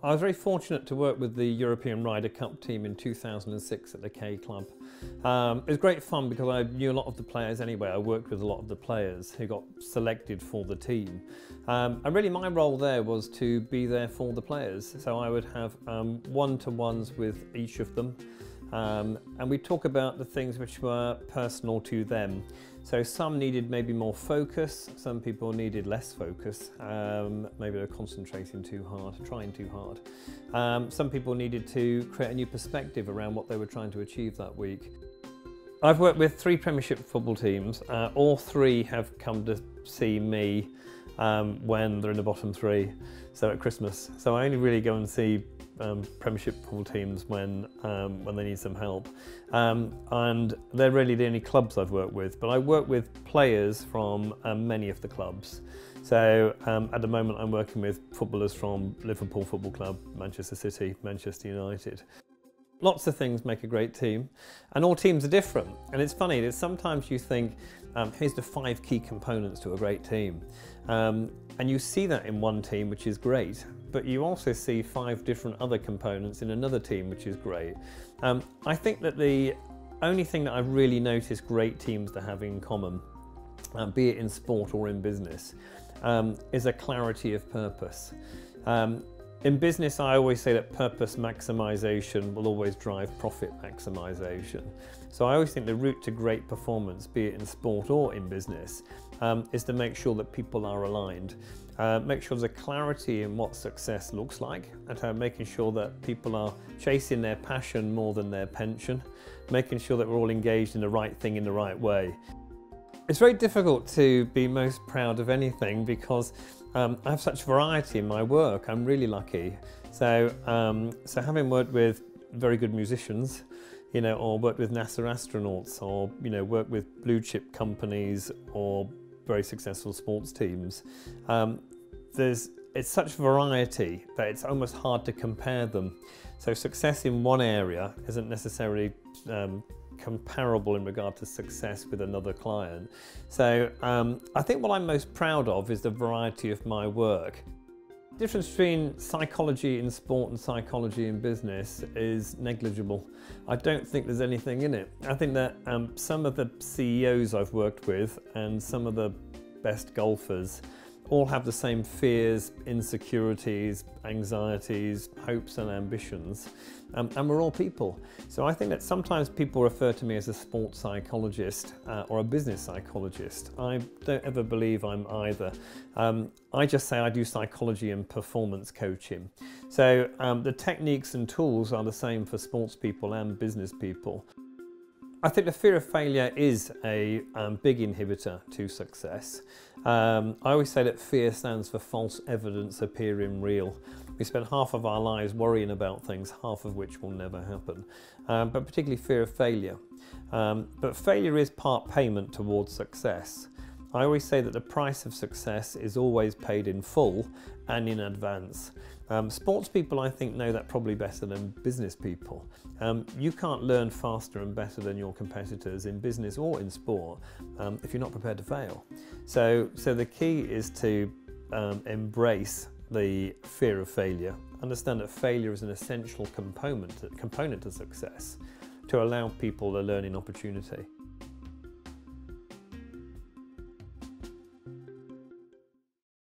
I was very fortunate to work with the European Ryder Cup team in 2006 at the K Club. It was great fun because I knew a lot of the players anyway. I worked with a lot of the players who got selected for the team. And really my role there was to be there for the players. So I would have one-to-ones with each of them. And we talk about the things which were personal to them. So some needed maybe more focus, some people needed less focus, maybe they were concentrating too hard, trying too hard. Some people needed to create a new perspective around what they were trying to achieve that week. I've worked with 3 Premiership football teams. All 3 have come to see me when they're in the bottom 3, so at Christmas. So I only really go and see Premiership football teams when they need some help, and they're really the only clubs I've worked with. But I work with players from many of the clubs. So at the moment I'm working with footballers from Liverpool Football Club, Manchester City, Manchester United. Lots of things make a great team, and all teams are different. And it's funny that sometimes you think, here's the 5 key components to a great team. And you see that in one team, which is great, but you also see 5 different other components in another team, which is great. I think that the only thing that I've really noticed great teams to have in common, be it in sport or in business, is a clarity of purpose. In business, I always say that purpose maximisation will always drive profit maximisation. So I always think the route to great performance, be it in sport or in business, is to make sure that people are aligned. Make sure there's a clarity in what success looks like, and making sure that people are chasing their passion more than their pension, making sure that we're all engaged in the right thing in the right way. It's very difficult to be most proud of anything because I have such variety in my work. I'm really lucky. So having worked with very good musicians, or worked with NASA astronauts, or worked with blue chip companies or very successful sports teams, it's such variety that it's almost hard to compare them. So success in one area isn't necessarily comparable in regard to success with another client. So I think what I'm most proud of is the variety of my work. The difference between psychology in sport and psychology in business is negligible. I don't think there's anything in it. I think that some of the CEOs I've worked with and some of the best golfers all have the same fears, insecurities, anxieties, hopes and ambitions, and we're all people. So I think that sometimes people refer to me as a sports psychologist or a business psychologist. I don't ever believe I'm either. I just say I do psychology and performance coaching. So the techniques and tools are the same for sports people and business people. I think the fear of failure is a big inhibitor to success. I always say that fear stands for false evidence appearing real. We spend half of our lives worrying about things, half of which will never happen, but particularly fear of failure. But failure is part payment towards success. I always say that the price of success is always paid in full and in advance. Sports people, I think, know that probably better than business people. You can't learn faster and better than your competitors in business or in sport if you're not prepared to fail. So the key is to embrace the fear of failure, understand that failure is an essential component to success, to allow people a learning opportunity.